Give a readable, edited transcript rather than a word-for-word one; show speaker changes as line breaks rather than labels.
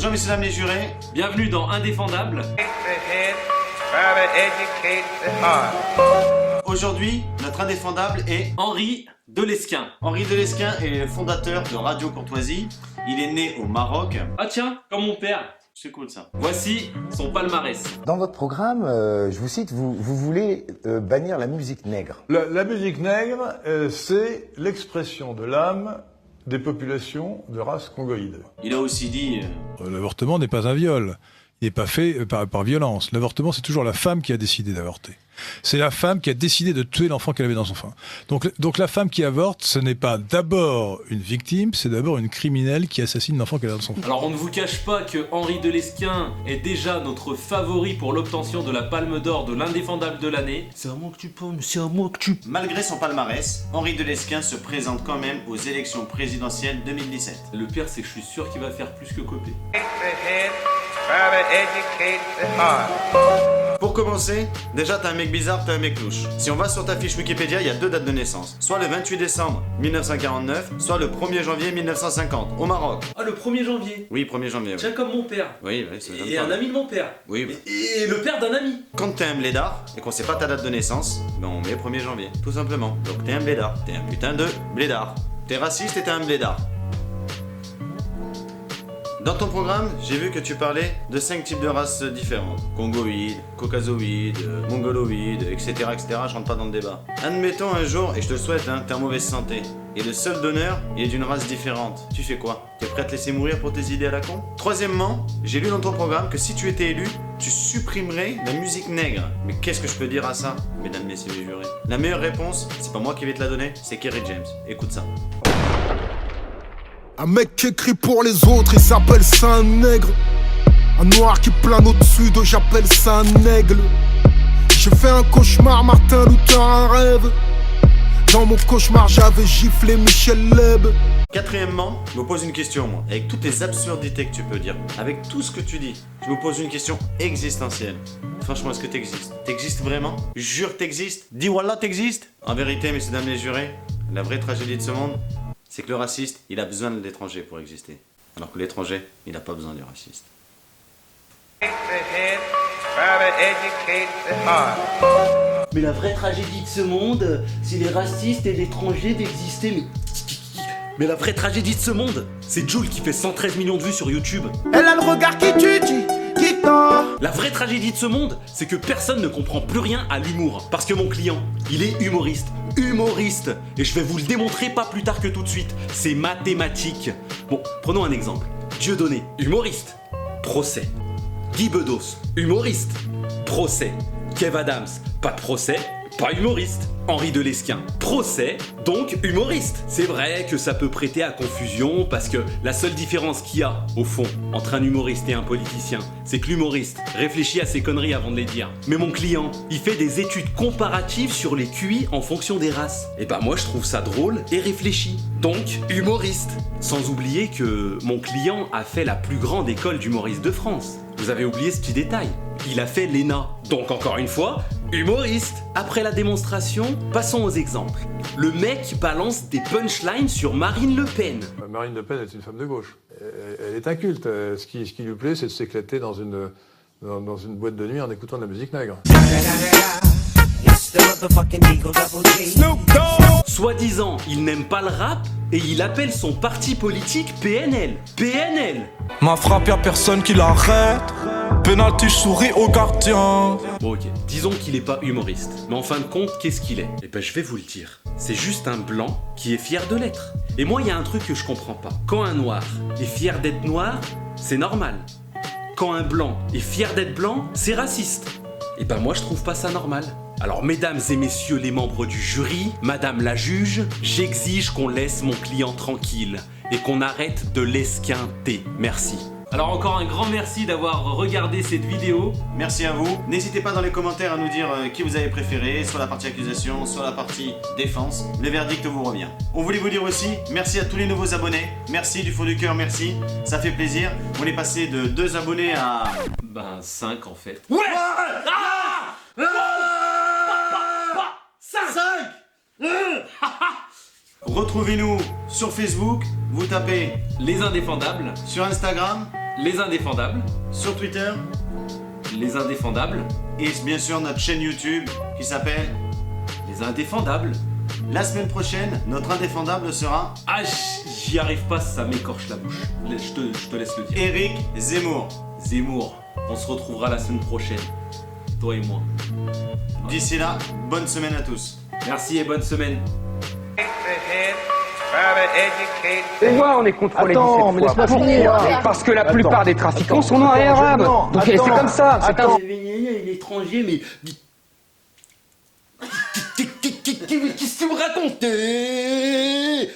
Bonjour messieurs dames les jurés.
Bienvenue dans Indéfendable.
Aujourd'hui, notre indéfendable est
Henri de Lesquen.
Henri de Lesquen est le fondateur de Radio Courtoisie. Il est né au Maroc.
Ah tiens, comme mon père.
C'est cool ça.
Voici son palmarès.
Dans votre programme, je vous cite, vous voulez bannir la musique nègre.
La musique nègre, c'est l'expression de l'âme des populations de race congoïde.
Il a aussi dit...
L'avortement n'est pas un viol. Il n'est pas fait par violence. L'avortement, c'est toujours la femme qui a décidé d'avorter. C'est la femme qui a décidé de tuer l'enfant qu'elle avait dans son sein. Donc la femme qui avorte, ce n'est pas d'abord une victime, c'est d'abord une criminelle qui assassine l'enfant qu'elle a dans son sein.
Alors on ne vous cache pas que Henri de Lesquen est déjà notre favori pour l'obtention de la Palme d'Or de l'Indéfendable de l'année. C'est à moi que tu parles, mais c'est à moi que tu...
Malgré son palmarès, Henri de Lesquen se présente quand même aux élections présidentielles 2017.
Le pire, c'est que je suis sûr qu'il va faire plus que Copé.
Pour commencer, déjà t'es un mec bizarre, t'es un mec louche. Si on va sur ta fiche Wikipédia, il y a 2 dates de naissance. Soit le 28 décembre 1949, soit le 1er janvier 1950, au Maroc.
Ah, le 1er janvier.
Oui, 1er janvier. Oui,
Tiens, comme mon père.
oui, ça me
Et
parle.
un ami de mon père.
Oui.
Et le père d'un ami.
Quand t'es un blédard et qu'on sait pas ta date de naissance, ben on met 1er janvier, tout simplement. Donc t'es un blédard, t'es un putain de blédard. T'es raciste et t'es un blédard. Dans ton programme, j'ai vu que tu parlais de 5 types de races différentes. Congoïdes, caucasoïdes, mongoloïdes, etc., etc. Je rentre pas dans le débat. Admettons un jour, et je te le souhaite, hein, t'es en mauvaise santé. Et le seul donneur, il est d'une race différente. Tu fais quoi? T'es prêt à te laisser mourir pour tes idées à la con? Troisièmement, j'ai lu dans ton programme que si tu étais élu, tu supprimerais la musique nègre. Mais qu'est-ce que je peux dire à ça, mesdames, messieurs les jurés? La meilleure réponse, c'est pas moi qui vais te la donner, c'est Kerry James. Écoute ça.
Un mec qui écrit pour les autres, il s'appelle ça un nègre. Un noir qui plane au-dessus d'eux, j'appelle ça un aigle. J'ai fait un cauchemar, Martin Luther, un rêve. Dans mon cauchemar, j'avais giflé Michel Leb.
Quatrièmement, je me pose une question, moi. Avec toutes les absurdités que tu peux dire, avec tout ce que tu dis, je me pose une question existentielle. Franchement, est-ce que t'existes? T'existes vraiment? Jure que t'existes? Dis wallah t'existes? En vérité, messieurs dames les jurés, la vraie tragédie de ce monde, c'est que le raciste, il a besoin de l'étranger pour exister. Alors que l'étranger, il n'a pas besoin du raciste.
Mais la vraie tragédie de ce monde, c'est les racistes et l'étranger d'exister.
Mais la vraie tragédie de ce monde, c'est Jul qui fait 113 millions de vues sur YouTube.
Elle a le regard qui tue, qui tord.
La vraie tragédie de ce monde, c'est que personne ne comprend plus rien à l'humour. Parce que mon client, il est humoriste. Humoriste. Et je vais vous le démontrer pas plus tard que tout de suite. C'est mathématique. Bon, prenons un exemple. Dieudonné, humoriste. Procès. Guy Bedos, humoriste. Procès. Kev Adams, pas de procès, pas humoriste. Henri de Lesquen, procès, donc humoriste. C'est vrai que ça peut prêter à confusion parce que la seule différence qu'il y a, au fond, entre un humoriste et un politicien, c'est que l'humoriste réfléchit à ses conneries avant de les dire. Mais mon client, il fait des études comparatives sur les QI en fonction des races. Et bah moi je trouve ça drôle et réfléchi. Donc humoriste. Sans oublier que mon client a fait la plus grande école d'humoriste de France. Vous avez oublié ce petit détail. Il a fait l'ENA. Donc encore une fois, humoriste. Après la démonstration, passons aux exemples. Le mec balance des punchlines sur Marine Le Pen.
Marine Le Pen est une femme de gauche. Elle est inculte. Ce qui lui plaît, c'est de s'éclater dans une boîte de nuit en écoutant de la musique nègre.
Soi-disant, il n'aime pas le rap et il appelle son parti politique PNL. PNL.
M'a frappé, y'a personne qui l'arrête. Penalty, je souris au gardien.
Bon ok, disons qu'il est pas humoriste. Mais en fin de compte, qu'est-ce qu'il est? Eh ben je vais vous le dire. C'est juste un blanc qui est fier de l'être. Et moi, il y a un truc que je comprends pas. Quand un noir est fier d'être noir, c'est normal. Quand un blanc est fier d'être blanc, c'est raciste. Et ben moi, je trouve pas ça normal. Alors mesdames et messieurs les membres du jury, madame la juge, j'exige qu'on laisse mon client tranquille et qu'on arrête de l'esquinter. Merci. Alors encore un grand merci d'avoir regardé cette vidéo.
Merci à vous. N'hésitez pas dans les commentaires à nous dire qui vous avez préféré, soit la partie accusation, soit la partie défense. Le verdict vous revient. On voulait vous dire aussi, merci à tous les nouveaux abonnés. Merci du fond du cœur, merci. Ça fait plaisir. On est passé de 2 abonnés à...
Ben 5 en fait.
Ouais. Retrouvez-nous sur Facebook, vous tapez
Les Indéfendables.
sur Instagram,
Les Indéfendables.
Sur Twitter.
Les Indéfendables.
Et bien sûr notre chaîne YouTube qui s'appelle
Les Indéfendables.
La semaine prochaine, notre indéfendable sera
Ah, j'y arrive pas, ça m'écorche la bouche. Je te laisse le dire.
Éric Zemmour.
Zemmour, on se retrouvera la semaine prochaine. Toi et moi.
D'ici là, bonne semaine à tous.
Merci et bonne semaine.
Et moi, on est contrôlé 17
Attends, mais
fois.
laisse-moi finir.
Parce que la plupart des trafiquants sont
Attends,
noirs et arabes.
non,
Donc c'est
attends,
comme ça. C'est un
attends.
L'étranger, mais. Qu'est-ce que vous racontez?